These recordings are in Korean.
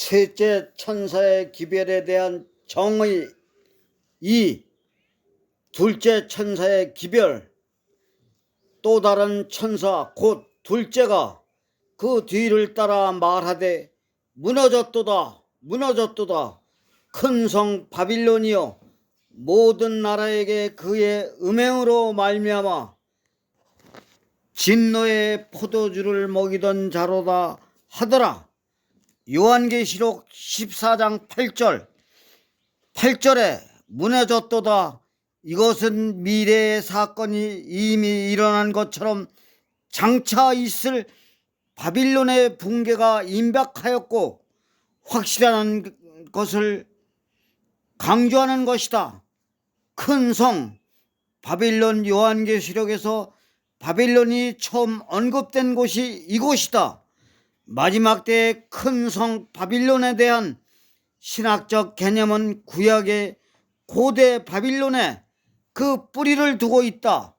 셋째 천사의 기별에 대한 정의 2. 둘째 천사의 기별. 또 다른 천사 곧 둘째가 그 뒤를 따라 말하되 무너졌도다 무너졌도다 큰 성 바빌론이여 모든 나라에게 그의 음행으로 말미암아 진노의 포도주를 먹이던 자로다 하더라. 요한계시록 14장 8절에 무너졌도다. 이것은 미래의 사건이 이미 일어난 것처럼 장차 있을 바빌론의 붕괴가 임박하였고 확실한 것을 강조하는 것이다. 큰 성 바빌론. 요한계시록에서 바빌론이 처음 언급된 곳이 이곳이다. 마지막 때의 큰 성 바빌론에 대한 신학적 개념은 구약의 고대 바빌론에 그 뿌리를 두고 있다.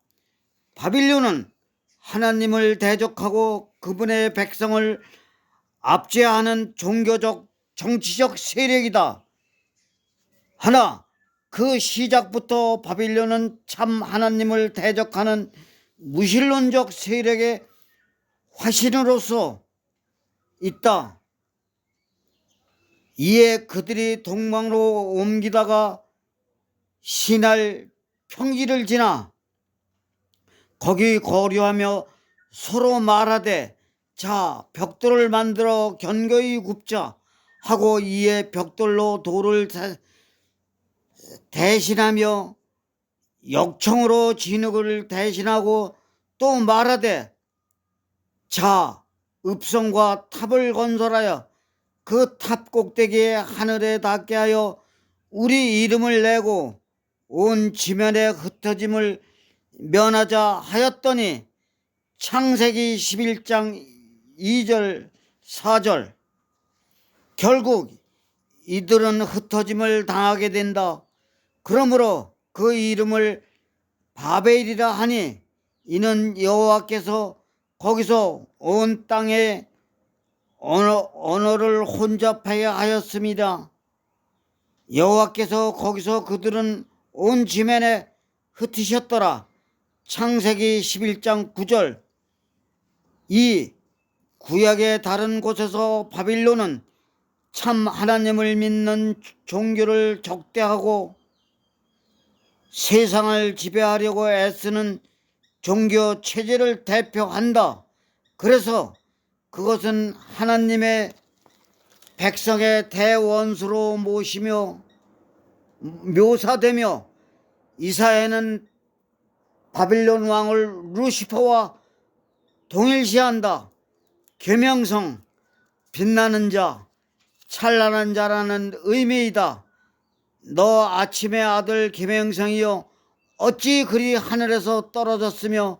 바빌론은 하나님을 대적하고 그분의 백성을 압제하는 종교적 정치적 세력이다. 하나, 그 시작부터 바빌론은 참 하나님을 대적하는 무신론적 세력의 화신으로서 있다. 이에 그들이 동방으로 옮기다가 신할 평지를 지나 거기 거류하며 서로 말하되 자 벽돌을 만들어 견고히 굽자 하고 이에 벽돌로 돌을 대신하며 역청으로 진흙을 대신하고 또 말하되 자 읍성과 탑을 건설하여 그 탑 꼭대기에 하늘에 닿게 하여 우리 이름을 내고 온 지면의 흩어짐을 면하자 하였더니 창세기 11장 2절 4절. 결국 이들은 흩어짐을 당하게 된다. 그러므로 그 이름을 바벨이라 하니 이는 여호와께서 거기서 온 땅에 언어를 혼잡하게 하였습니다. 여호와께서 거기서 그들은 온 지면에 흩으셨더라. 창세기 11장 9절. 이 구약의 다른 곳에서 바빌론은 참 하나님을 믿는 종교를 적대하고 세상을 지배하려고 애쓰는 종교 체제를 대표한다. 그래서 그것은 하나님의 백성의 대원수로 묘사되며 이사야는 바빌론 왕을 루시퍼와 동일시한다. 계명성, 빛나는 자, 찬란한 자라는 의미이다. 너 아침의 아들 계명성이여 어찌 그리 하늘에서 떨어졌으며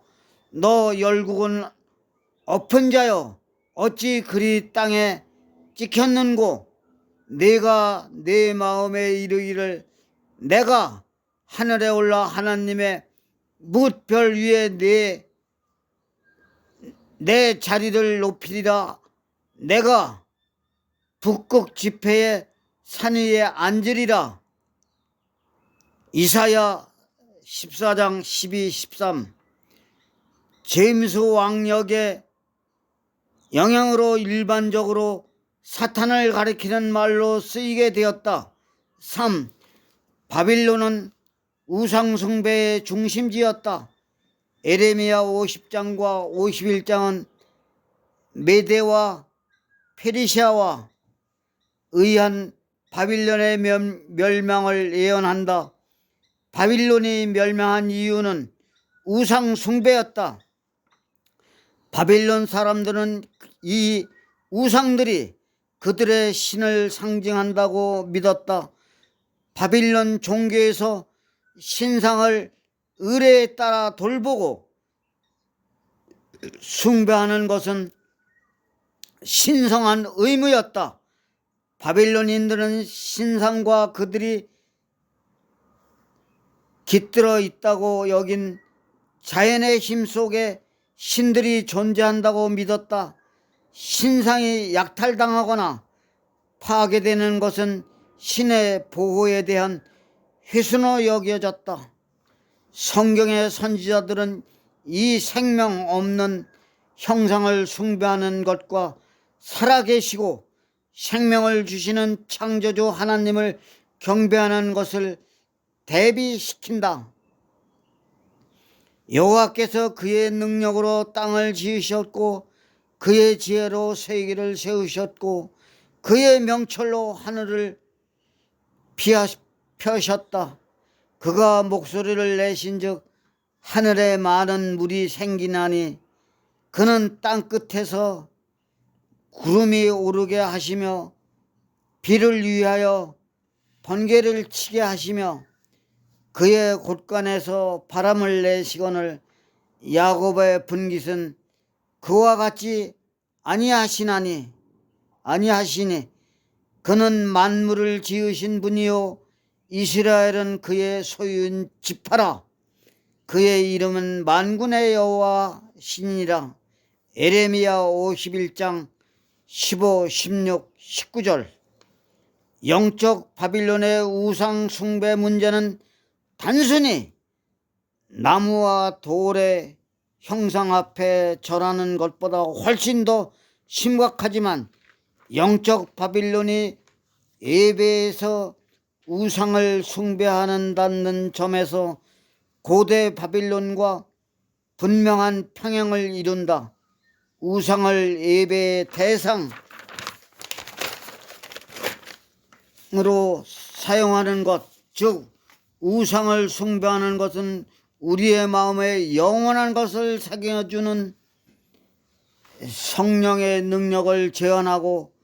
너 열국은 엎은 자여 어찌 그리 땅에 찍혔는고. 내가 내 마음에 이르기를 내가 하늘에 올라 하나님의 뭇별 위에 내 자리를 높이리라. 내가 북극 지폐의 산 위에 앉으리라. 이사야 14장 12, 13. 제임스 왕역의 영향으로 일반적으로 사탄을 가리키는 말로 쓰이게 되었다. 3. 바빌론은 우상숭배의 중심지였다. 에레미야 50장과 51장은 메대와 페르시아와 의한 바빌론의 멸망을 예언한다. 바빌론이 멸망한 이유는 우상숭배였다. 바빌론 사람들은 이 우상들이 그들의 신을 상징한다고 믿었다. 바빌론 종교에서 신상을 의뢰에 따라 돌보고 숭배하는 것은 신성한 의무였다. 바빌론인들은 신상과 그들이 깃들어 있다고 여긴 자연의 힘 속에 신들이 존재한다고 믿었다. 신상이 약탈당하거나 파괴되는 것은 신의 보호에 대한 훼손으로 여겨졌다. 성경의 선지자들은 이 생명 없는 형상을 숭배하는 것과 살아계시고 생명을 주시는 창조주 하나님을 경배하는 것을 대비시킨다. 여호와께서 그의 능력으로 땅을 지으셨고 그의 지혜로 세계를 세우셨고 그의 명철로 하늘을 펴셨다. 그가 목소리를 내신즉 하늘에 많은 물이 생기나니 그는 땅끝에서 구름이 오르게 하시며 비를 위하여 번개를 치게 하시며 그의 곳간에서 바람을 내시거늘 야곱의 분깃은 그와 같이 아니하시니 그는 만물을 지으신 분이요 이스라엘은 그의 소유인 지파라. 그의 이름은 만군의 여호와 신이라. 에레미야 51장 15, 16, 19절. 영적 바빌론의 우상 숭배 문제는 단순히 나무와 돌의 형상 앞에 절하는 것보다 훨씬 더 심각하지만 영적 바빌론이 예배에서 우상을 숭배한다는 점에서 고대 바빌론과 분명한 평행을 이룬다. 우상을 예배의 대상으로 사용하는 것, 즉 우상을 숭배하는 것은 우리의 마음에 영원한 것을 새겨주는 성령의 능력을 제한하고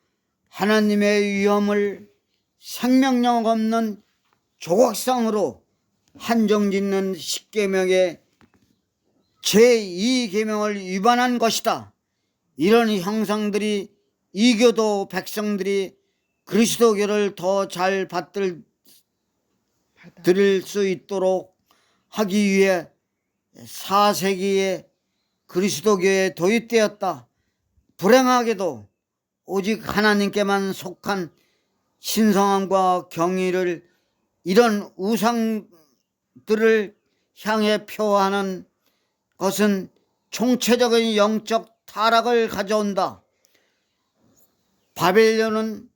하나님의 위엄을 생명력 없는 조각상으로 한정짓는 십계명의 제2계명을 위반한 것이다. 이런 형상들이 이교도 백성들이 그리스도교를 더 잘 받들 수 있도록 하기 위해 4세기에 그리스도교에 도입되었다. 불행하게도 오직 하나님께만 속한 신성함과 경의를 이런 우상들을 향해 표하는 것은 총체적인 영적 타락을 가져온다. 바벨론은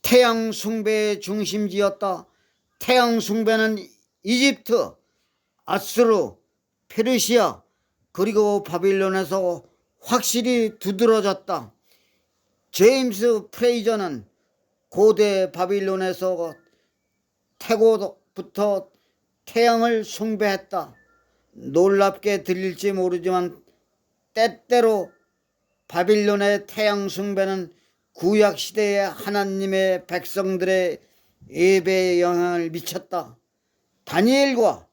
태양 숭배의 중심지였다. 태양 숭배는 이집트, 아수르, 페르시아 그리고 바빌론에서 확실히 두드러졌다. 제임스 프레이저는 고대 바빌론에서 태고부터 태양을 숭배했다. 놀랍게 들릴지 모르지만 때때로 바빌론의 태양 숭배는 구약시대의 하나님의 백성들의 예배에 영향을 미쳤다. 다니엘과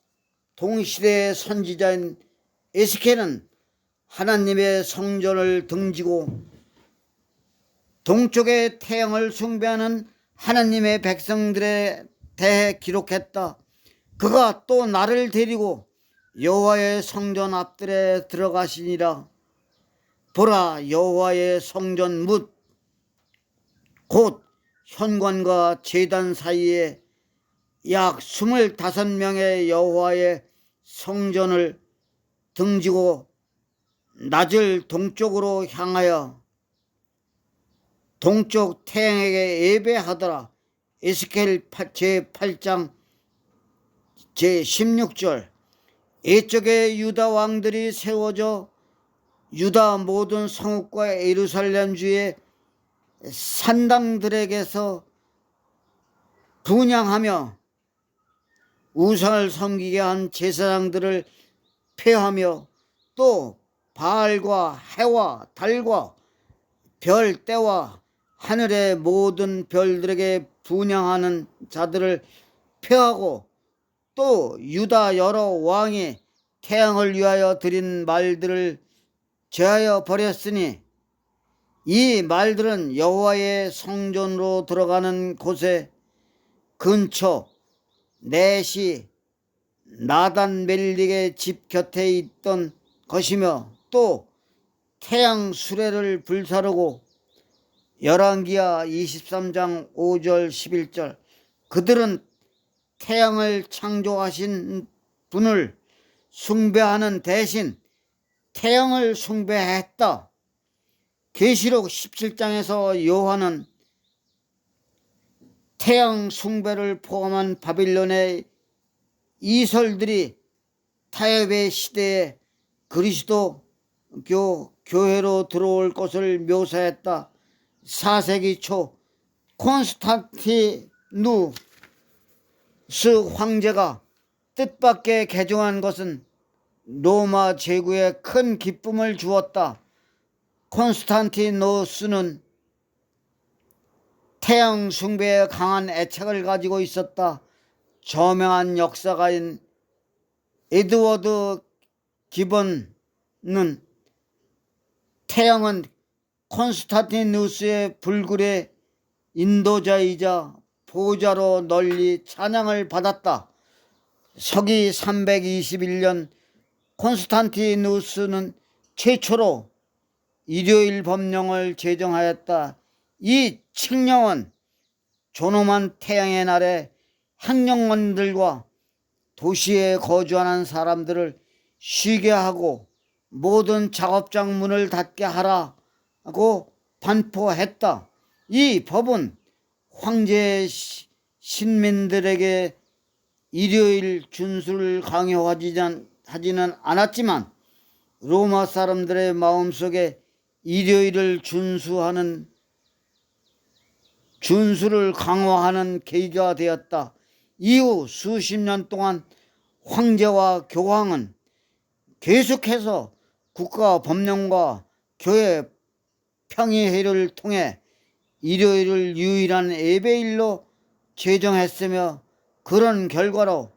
동시대의 선지자인 에스겔은 하나님의 성전을 등지고 동쪽의 태양을 숭배하는 하나님의 백성들에 대해 기록했다. 그가 또 나를 데리고 여호와의 성전 앞들에 들어가시니라. 보라, 여호와의 성전 곧 현관과 제단 사이에 약 25명의 여호와의 성전을 등지고 낯을 동쪽으로 향하여 동쪽 태양에게 예배하더라. 에스겔 제8장 제16절. 이쪽에 유다 왕들이 세워져 유다 모든 성읍과 예루살렘 주의 산당들에게서 분향하며 우상을 섬기게 한 제사장들을 폐하며 또 바알과 해와 달과 별 때와 하늘의 모든 별들에게 분향하는 자들을 폐하고 또 유다 여러 왕이 태양을 위하여 드린 말들을 제하여 버렸으니 이 말들은 여호와의 성전으로 들어가는 곳에 근처 넷이 나단 멜릭의 집 곁에 있던 것이며 또 태양 수레를 불사르고 열왕기하 23장 5절 11절 그들은 태양을 창조하신 분을 숭배하는 대신 태양을 숭배했다. 계시록 17장에서 요한은 태양 숭배를 포함한 바빌론의 이설들이 타협의 시대에 그리스도교 교회로 들어올 것을 묘사했다. 4세기 초 콘스탄티누스 황제가 뜻밖의 개종한 것은 로마 제국에 큰 기쁨을 주었다. 콘스탄티누스는 태양 숭배에 강한 애착을 가지고 있었다. 저명한 역사가인 에드워드 기본은 태양은 콘스탄티누스의 불굴의 인도자이자 보호자로 널리 찬양을 받았다. 서기 321년 콘스탄티누스는 최초로 일요일 법령을 제정하였다. 이 칙령은 존엄한 태양의 날에 행정관들과 도시에 거주하는 사람들을 쉬게 하고 모든 작업장 문을 닫게 하라고 반포했다. 이 법은 황제의 신민들에게 일요일 준수를 강요하지는 않았지만 로마 사람들의 마음속에 일요일을 준수를 강화하는 계기가 되었다. 이후 수십 년 동안 황제와 교황은 계속해서 국가 법령과 교회 평의회를 통해 일요일을 유일한 예배일로 제정했으며 그런 결과로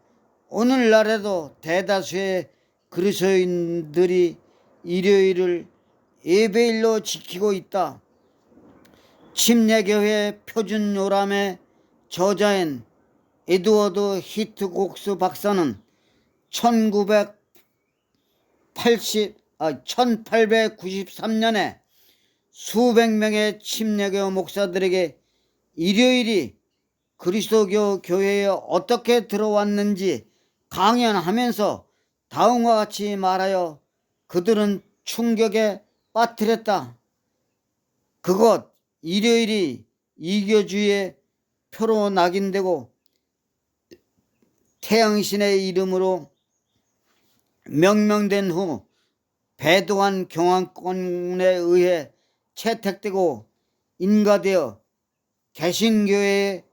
오늘날에도 대다수의 그리스도인들이 일요일을 예배일로 지키고 있다. 침례교회 표준 요람의 저자인 에드워드 히트곡스 박사는 1893년에 수백 명의 침례교 목사들에게 일요일이 그리스도교 교회에 어떻게 들어왔는지 강연하면서 다음과 같이 말하여 그들은 충격에 빠뜨렸다. 그것 일요일이 이교주의 표로 낙인되고 태양신의 이름으로 명명된 후 배도한 경환권에 의해 채택되고 인가되어 개신교회의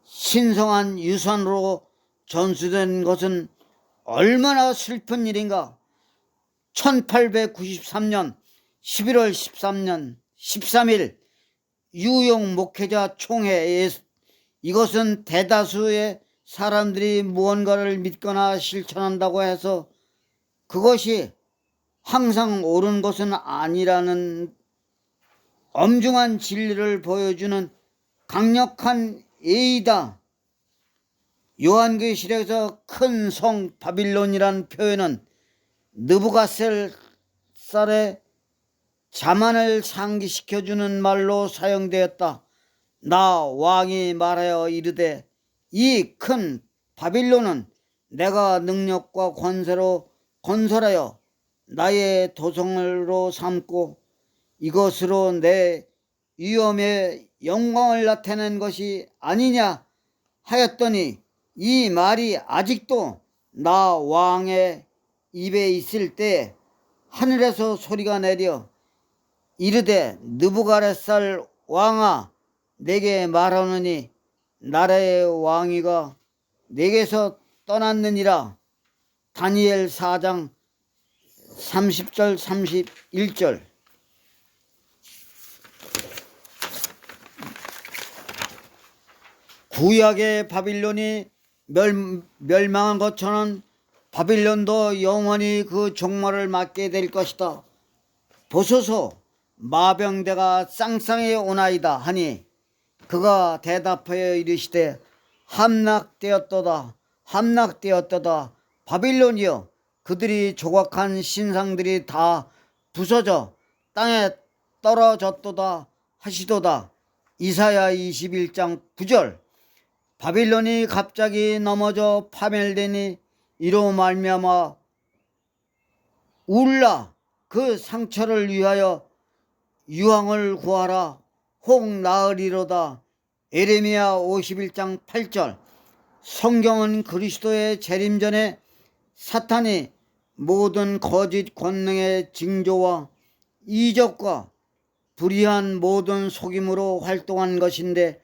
신성한 유산으로 전수된 것은 얼마나 슬픈 일인가. 1893년 11월 13일 유용 목회자 총회에 이것은 대다수의 사람들이 무언가를 믿거나 실천한다고 해서 그것이 항상 옳은 것은 아니라는 엄중한 진리를 보여주는 강력한 예의다. 요한계시록에서 큰 성 바빌론이란 표현은 느부갓네살의 자만을 상기시켜주는 말로 사용되었다. 나 왕이 말하여 이르되 이 큰 바빌론은 내가 능력과 권세로 건설하여 나의 도성으로 삼고 이것으로 내 위엄의 영광을 나타낸 것이 아니냐 하였더니 이 말이 아직도 나 왕의 입에 있을 때 하늘에서 소리가 내려 이르되 느부갓네살 왕아 내게 말하노니 나라의 왕위가 내게서 떠났느니라. 다니엘 4장 30절 31절. 구약의 바빌론이 멸망한 것처럼 바빌론도 영원히 그 종말을 맞게 될 것이다. 보소서 마병대가 쌍쌍이 오나이다 하니 그가 대답하여 이르시되 함락되었도다 바빌론이여 그들이 조각한 신상들이 다 부서져 땅에 떨어졌도다 하시도다. 이사야 21장 9절. 바빌론이 갑자기 넘어져 파멸되니 이로 말미암아 울라. 그 상처를 위하여 유황을 구하라. 혹 나으리로다. 에레미야 51장 8절. 성경은 그리스도의 재림 전에 사탄이 모든 거짓 권능의 징조와 이적과 불의한 모든 속임으로 활동한 것인데,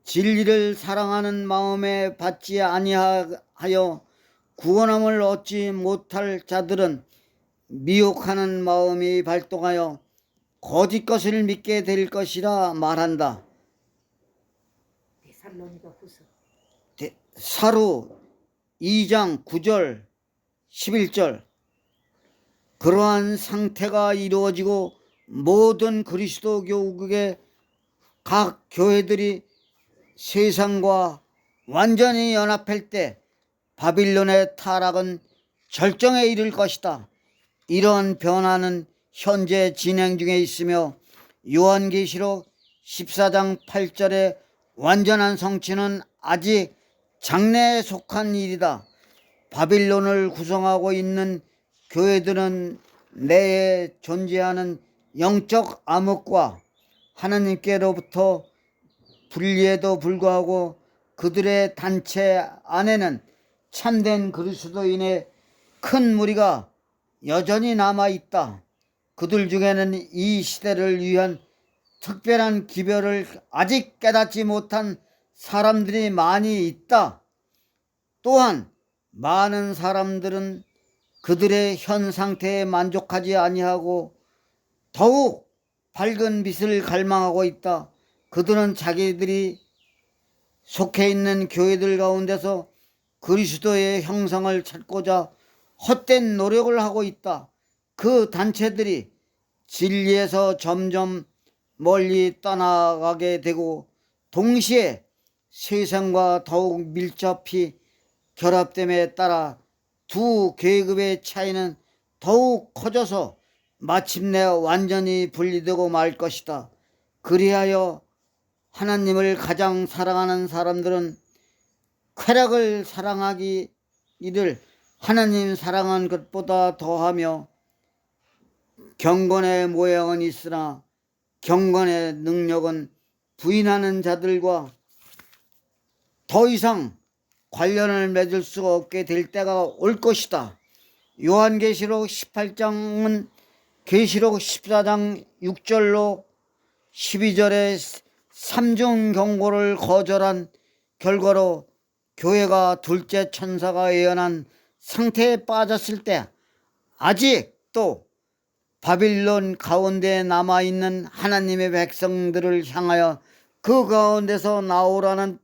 진리를 사랑하는 마음에 받지 아니하여 구원함을 얻지 못할 자들은 미혹하는 마음이 발동하여 거짓 것을 믿게 될 것이라 말한다. 사루 2장 9절 11절. 그러한 상태가 이루어지고 모든 그리스도 교국의 각 교회들이 세상과 완전히 연합할 때 바빌론의 타락은 절정에 이를 것이다. 이러한 변화는 현재 진행 중에 있으며 요한계시록 14장 8절의 완전한 성취는 아직 장래에 속한 일이다. 바빌론을 구성하고 있는 교회들은 내에 존재하는 영적 암흑과 하나님께로부터 분리에도 불구하고 그들의 단체 안에는 참된 그리스도인의 큰 무리가 여전히 남아있다. 그들 중에는 이 시대를 위한 특별한 기별을 아직 깨닫지 못한 사람들이 많이 있다. 또한 많은 사람들은 그들의 현 상태에 만족하지 아니하고 더욱 밝은 빛을 갈망하고 있다. 그들은 자기들이 속해 있는 교회들 가운데서 그리스도의 형상을 찾고자 헛된 노력을 하고 있다. 그 단체들이 진리에서 점점 멀리 떠나가게 되고 동시에 세상과 더욱 밀접히 결합됨에 따라 두 계급의 차이는 더욱 커져서 마침내 완전히 분리되고 말 것이다. 그리하여 하나님을 가장 사랑하는 사람들은 쾌락을 사랑하기를 하나님 사랑한 것보다 더하며, 경건의 모양은 있으나 경건의 능력은 부인하는 자들과 더 이상 관련을 맺을 수 없게 될 때가 올 것이다. 요한계시록 18장은 계시록 14장 6절로 12절의 삼중 경고를 거절한 결과로 교회가 둘째 천사가 예언한 상태에 빠졌을 때 아직도 바빌론 가운데 남아있는 하나님의 백성들을 향하여 그 가운데서 나오라는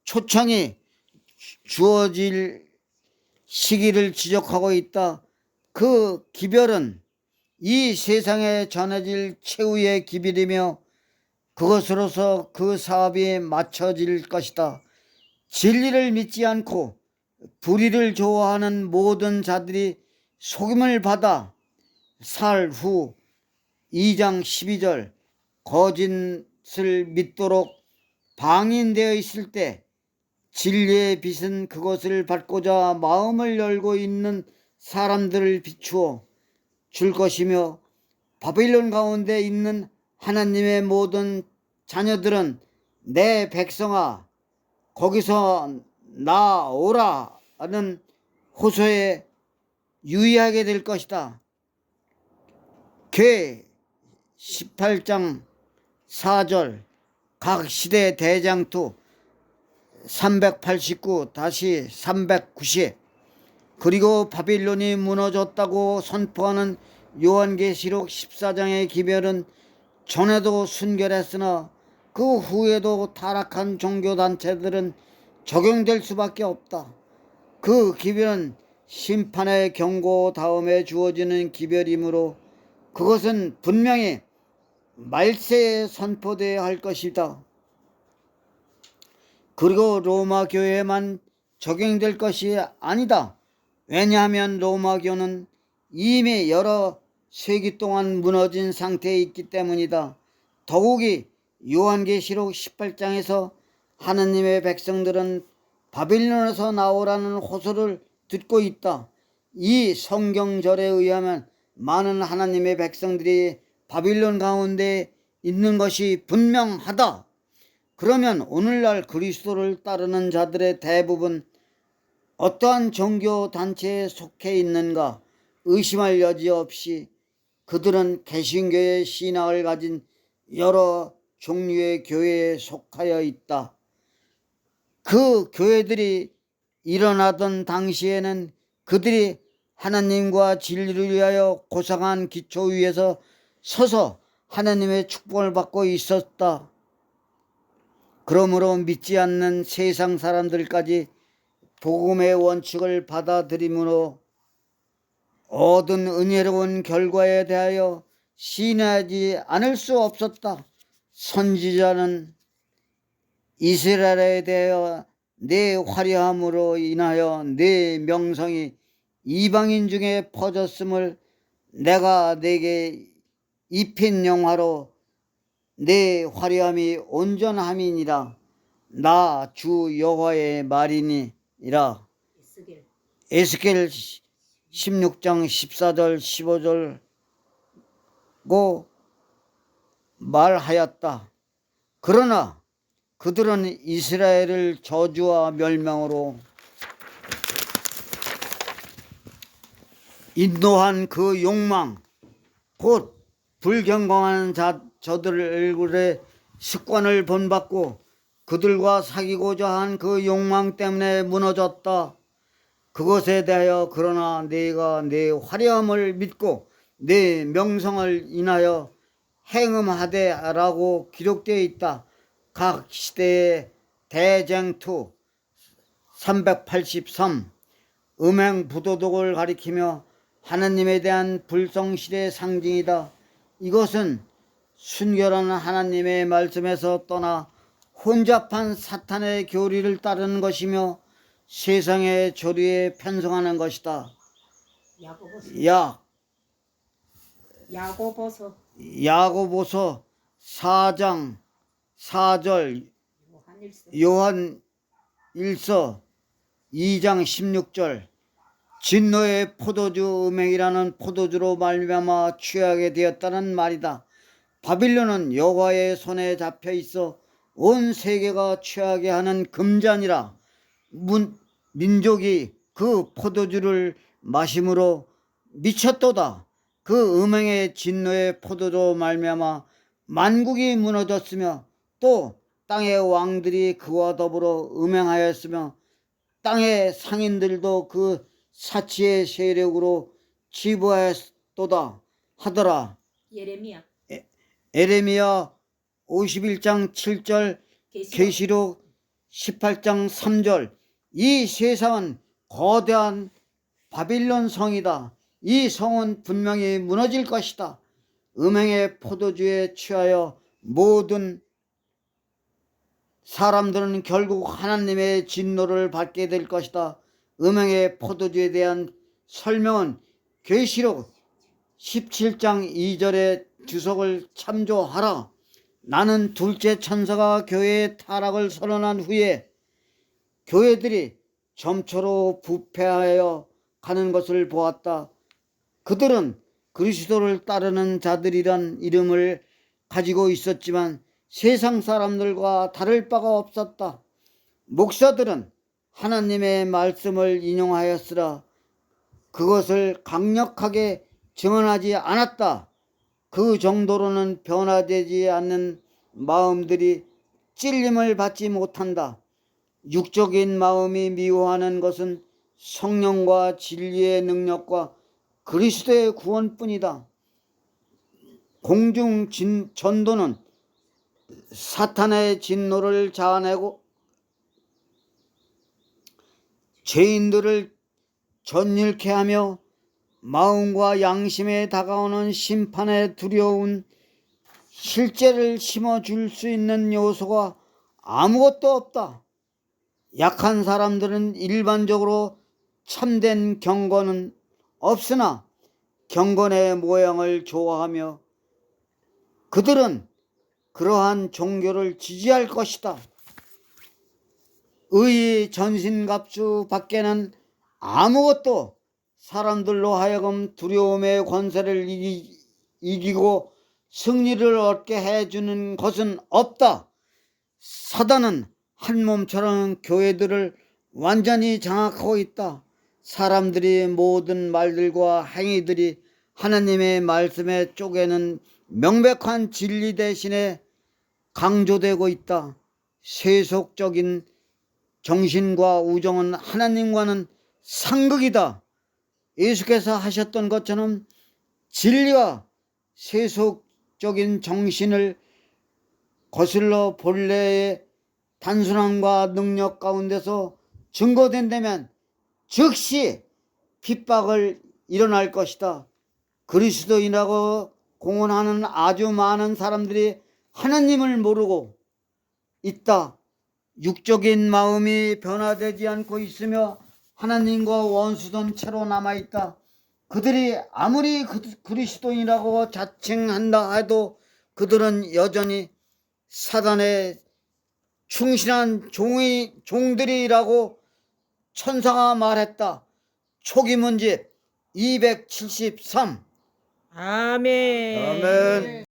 초청이 주어질 시기를 지적하고 있다. 그 기별은 이 세상에 전해질 최후의 기별이며 그것으로서 그 사업이 맞춰질 것이다. 진리를 믿지 않고 불의를 좋아하는 모든 자들이 속임을 받아 살 후 2장 12절 거짓을 믿도록 방인되어 있을 때 진리의 빛은 그것을 받고자 마음을 열고 있는 사람들을 비추어 줄 것이며, 바빌론 가운데 있는 하나님의 모든 자녀들은 내 백성아 거기서 나오라 하는 호소에 유의하게 될 것이다. 궤 18장 4절 각 시대 대장투 389-390 그리고 바빌론이 무너졌다고 선포하는 요한계시록 14장의 기별은 전에도 순결했으나 그 후에도 타락한 종교단체들은 적용될 수밖에 없다. 그 기별은 심판의 경고 다음에 주어지는 기별이므로 그것은 분명히 말세에 선포되어야 할 것이다. 그리고 로마 교회에만 적용될 것이 아니다. 왜냐하면 로마교는 이미 여러 세기 동안 무너진 상태에 있기 때문이다. 더욱이 요한계시록 18장에서 하느님의 백성들은 바빌론에서 나오라는 호소를 듣고 있다. 이 성경절에 의하면 많은 하나님의 백성들이 바빌론 가운데 있는 것이 분명하다. 그러면 오늘날 그리스도를 따르는 자들의 대부분 어떠한 종교 단체에 속해 있는가 의심할 여지 없이 그들은 개신교의 신앙을 가진 여러 종류의 교회에 속하여 있다. 그 교회들이 일어나던 당시에는 그들이 하나님과 진리를 위하여 고상한 기초 위에서 서서 하나님의 축복을 받고 있었다. 그러므로 믿지 않는 세상 사람들까지 복음의 원칙을 받아들임으로 얻은 은혜로운 결과에 대하여 신뢰하지 않을 수 없었다. 선지자는 이스라엘에 대하여 내 화려함으로 인하여 내 명성이 이방인 중에 퍼졌음을 내가 내게 입힌 영화로 내 화려함이 온전함이니라. 나 주 여호와의 말이니라. 에스겔 16장 14절 15절고 말하였다. 그러나 그들은 이스라엘을 저주와 멸망으로 인도한 그 욕망, 곧 불경건한 저들 얼굴에 습관을 본받고 그들과 사귀고자 한 그 욕망 때문에 무너졌다. 그것에 대하여 그러나 내가 내 화려함을 믿고 내 명성을 인하여 행음하되라고 기록되어 있다. 각 시대의 대쟁투 383 음행부도덕을 가리키며 하나님에 대한 불성실의 상징이다. 이것은 순결한 하나님의 말씀에서 떠나 혼잡한 사탄의 교리를 따르는 것이며 세상의 조리에 편성하는 것이다. 야고보서 4장 4절, 요한 1서 2장 16절. 진노의 포도주 음행이라는 포도주로 말미암아 취하게 되었다는 말이다. 바빌론은 여호와의 손에 잡혀 있어 온 세계가 취하게 하는 금잔이라. 민족이 그 포도주를 마심으로 미쳤도다. 그 음행의 진노의 포도주로 말미암아 만국이 무너졌으며 또 땅의 왕들이 그와 더불어 음행하였으며 땅의 상인들도 그 사치의 세력으로 치부하였도다 하더라. 에레미야 51장 7절, 계시록 18장 3절. 이 세상은 거대한 바빌론 성이다. 이 성은 분명히 무너질 것이다. 음행의 포도주에 취하여 모든 사람들은 결국 하나님의 진노를 받게 될 것이다. 음행의 포도주에 대한 설명은 계시록 17장 2절의 주석을 참조하라. 나는 둘째 천사가 교회의 타락을 선언한 후에 교회들이 점초로 부패하여 가는 것을 보았다. 그들은 그리스도를 따르는 자들이란 이름을 가지고 있었지만 세상 사람들과 다를 바가 없었다. 목사들은 하나님의 말씀을 인용하였으나 그것을 강력하게 증언하지 않았다. 그 정도로는 변화되지 않는 마음들이 찔림을 받지 못한다. 육적인 마음이 미워하는 것은 성령과 진리의 능력과 그리스도의 구원뿐이다. 공중 전도는 사탄의 진노를 자아내고 죄인들을 전율케 하며 마음과 양심에 다가오는 심판의 두려운 실제를 심어줄 수 있는 요소가 아무것도 없다. 약한 사람들은 일반적으로 참된 경건은 없으나 경건의 모양을 좋아하며 그들은 그러한 종교를 지지할 것이다. 의의 전신갑주 밖에는 아무것도 사람들로 하여금 두려움의 권세를 이기고 승리를 얻게 해주는 것은 없다. 사단은 한 몸처럼 교회들을 완전히 장악하고 있다. 사람들이 모든 말들과 행위들이 하나님의 말씀에 쪼개는 명백한 진리 대신에 강조되고 있다. 세속적인 정신과 우정은 하나님과는 상극이다. 예수께서 하셨던 것처럼 진리와 세속적인 정신을 거슬러 본래의 단순함과 능력 가운데서 증거된다면 즉시 핍박을 일어날 것이다. 그리스도인이라고 공언하는 아주 많은 사람들이 하나님을 모르고 있다. 육적인 마음이 변화되지 않고 있으며 하나님과 원수된 채로 남아있다. 그들이 아무리 그리스도인이라고 자칭한다 해도 그들은 여전히 사단의 충실한 종들이라고 천사가 말했다. 초기문집 273. 아멘. 아멘.